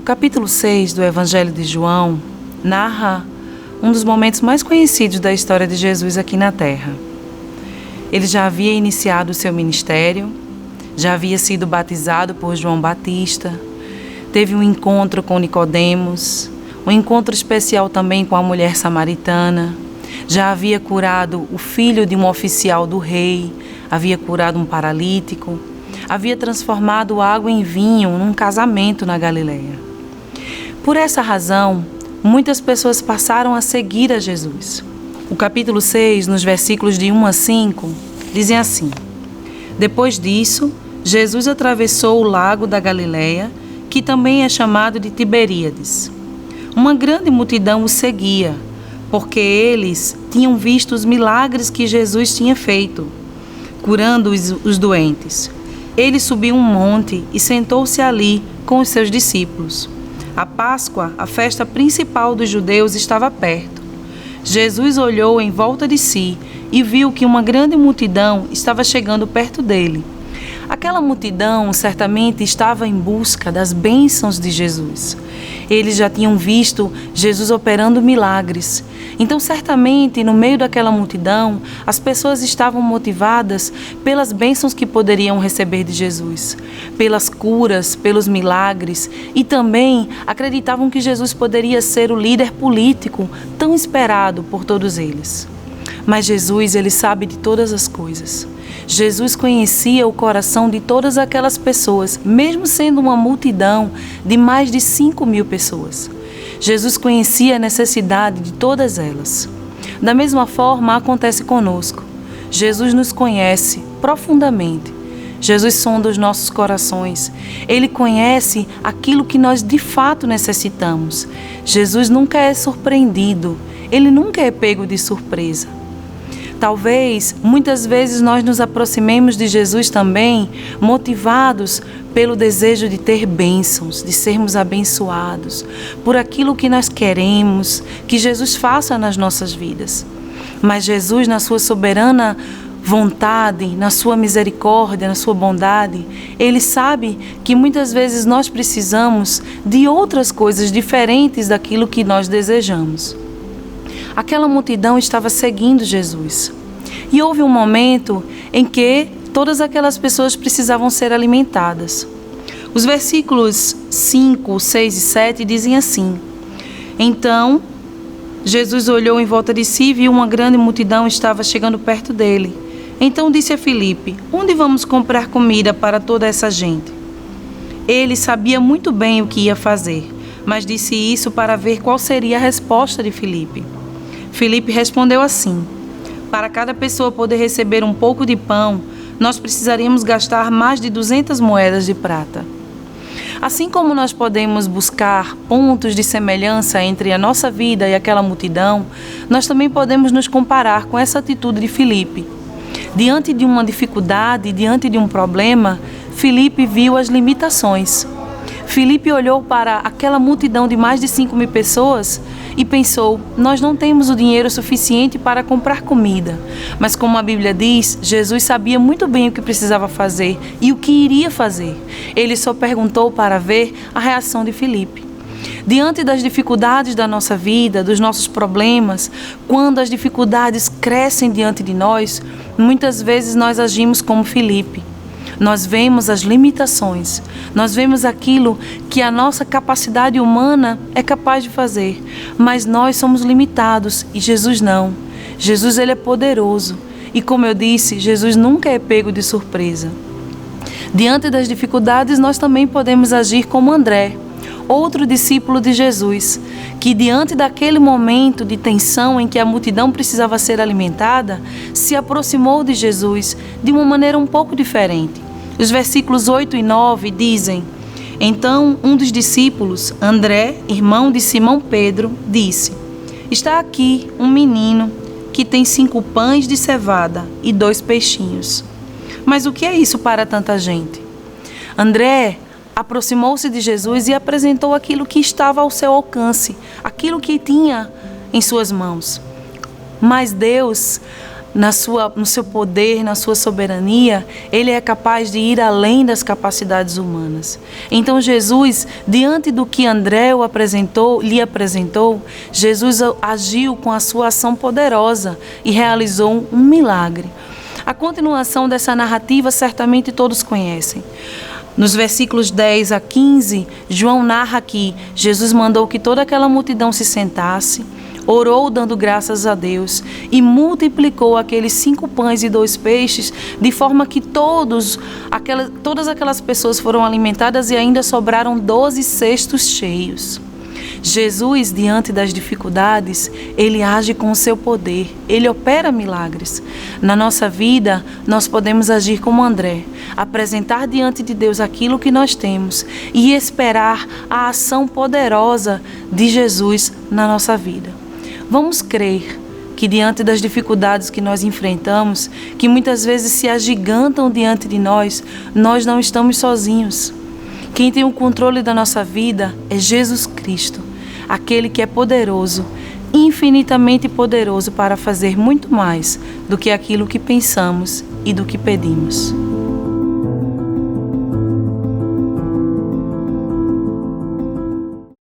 capítulo 6 do Evangelho de João narra um dos momentos mais conhecidos da história de Jesus aqui na Terra. Ele já havia iniciado o seu ministério, já havia sido batizado por João Batista, teve um encontro com Nicodemos, um encontro especial também com a mulher samaritana, já havia curado o filho de um oficial do rei, havia curado um paralítico, havia transformado água em vinho num casamento na Galileia. Por essa razão, muitas pessoas passaram a seguir a Jesus. O capítulo 6, nos versículos de 1 a 5, dizem assim: Depois disso, Jesus atravessou o lago da Galileia, que também é chamado de Tiberíades. Uma grande multidão o seguia, porque eles tinham visto os milagres que Jesus tinha feito, curando os doentes. Ele subiu um monte e sentou-se ali com os seus discípulos. A Páscoa, a festa principal dos judeus, estava perto. Jesus olhou em volta de si e viu que uma grande multidão estava chegando perto dele. Aquela multidão certamente estava em busca das bênçãos de Jesus. Eles já tinham visto Jesus operando milagres. Então, certamente, no meio daquela multidão, as pessoas estavam motivadas pelas bênçãos que poderiam receber de Jesus, pelas curas, pelos milagres, e também acreditavam que Jesus poderia ser o líder político tão esperado por todos eles. Mas Jesus, ele sabe de todas as coisas. Jesus conhecia o coração de todas aquelas pessoas, mesmo sendo uma multidão de mais de 5.000 pessoas. Jesus conhecia a necessidade de todas elas. Da mesma forma, acontece conosco. Jesus nos conhece profundamente. Jesus sonda os nossos corações. Ele conhece aquilo que nós de fato necessitamos. Jesus nunca é surpreendido. Ele nunca é pego de surpresa. Talvez, muitas vezes, nós nos aproximemos de Jesus também motivados pelo desejo de ter bênçãos, de sermos abençoados, por aquilo que nós queremos que Jesus faça nas nossas vidas. Mas Jesus, na sua soberana vontade, na sua misericórdia, na sua bondade, Ele sabe que muitas vezes nós precisamos de outras coisas diferentes daquilo que nós desejamos. Aquela multidão estava seguindo Jesus. E houve um momento em que todas aquelas pessoas precisavam ser alimentadas. Os versículos 5, 6 e 7 dizem assim: Então, Jesus olhou em volta de si e viu uma grande multidão estava chegando perto dele. Então disse a Filipe: Onde vamos comprar comida para toda essa gente? Ele sabia muito bem o que ia fazer, mas disse isso para ver qual seria a resposta de Filipe. Filipe respondeu assim: Para cada pessoa poder receber um pouco de pão, nós precisaríamos gastar mais de 200 moedas de prata. Assim como nós podemos buscar pontos de semelhança entre a nossa vida e aquela multidão, nós também podemos nos comparar com essa atitude de Filipe. Diante de uma dificuldade, diante de um problema, Filipe viu as limitações. Filipe olhou para aquela multidão de mais de 5.000 pessoas e pensou: nós não temos o dinheiro suficiente para comprar comida. Mas como a Bíblia diz, Jesus sabia muito bem o que precisava fazer e o que iria fazer. Ele só perguntou para ver a reação de Filipe. Diante das dificuldades da nossa vida, dos nossos problemas, quando as dificuldades crescem diante de nós, muitas vezes nós agimos como Filipe. Nós vemos as limitações, nós vemos aquilo que a nossa capacidade humana é capaz de fazer, mas nós somos limitados e Jesus não. Jesus, ele é poderoso e, como eu disse, Jesus nunca é pego de surpresa. Diante das dificuldades, nós também podemos agir como André, outro discípulo de Jesus, que diante daquele momento de tensão em que a multidão precisava ser alimentada, se aproximou de Jesus de uma maneira um pouco diferente. Os versículos 8 e 9 dizem: Então um dos discípulos, André, irmão de Simão Pedro, disse: Está aqui um menino que tem 5 pães de cevada e 2 peixinhos. Mas o que é isso para tanta gente? André aproximou-se de Jesus e apresentou aquilo que estava ao seu alcance, aquilo que tinha em suas mãos. Mas Deus no seu poder, na sua soberania, Ele é capaz de ir além das capacidades humanas. Então Jesus, diante do que André lhe apresentou, Jesus agiu com a sua ação poderosa e realizou um milagre. A continuação dessa narrativa certamente todos conhecem. Nos versículos 10 a 15, João narra que Jesus mandou que toda aquela multidão se sentasse, orou dando graças a Deus e multiplicou aqueles 5 pães e 2 peixes, de forma que todas aquelas pessoas foram alimentadas e ainda sobraram 12 cestos cheios. Jesus, diante das dificuldades, Ele age com o seu poder, Ele opera milagres. Na nossa vida, nós podemos agir como André, apresentar diante de Deus aquilo que nós temos e esperar a ação poderosa de Jesus na nossa vida. Vamos crer que diante das dificuldades que nós enfrentamos, que muitas vezes se agigantam diante de nós, nós não estamos sozinhos. Quem tem o controle da nossa vida é Jesus Cristo, aquele que é poderoso, infinitamente poderoso para fazer muito mais do que aquilo que pensamos e do que pedimos.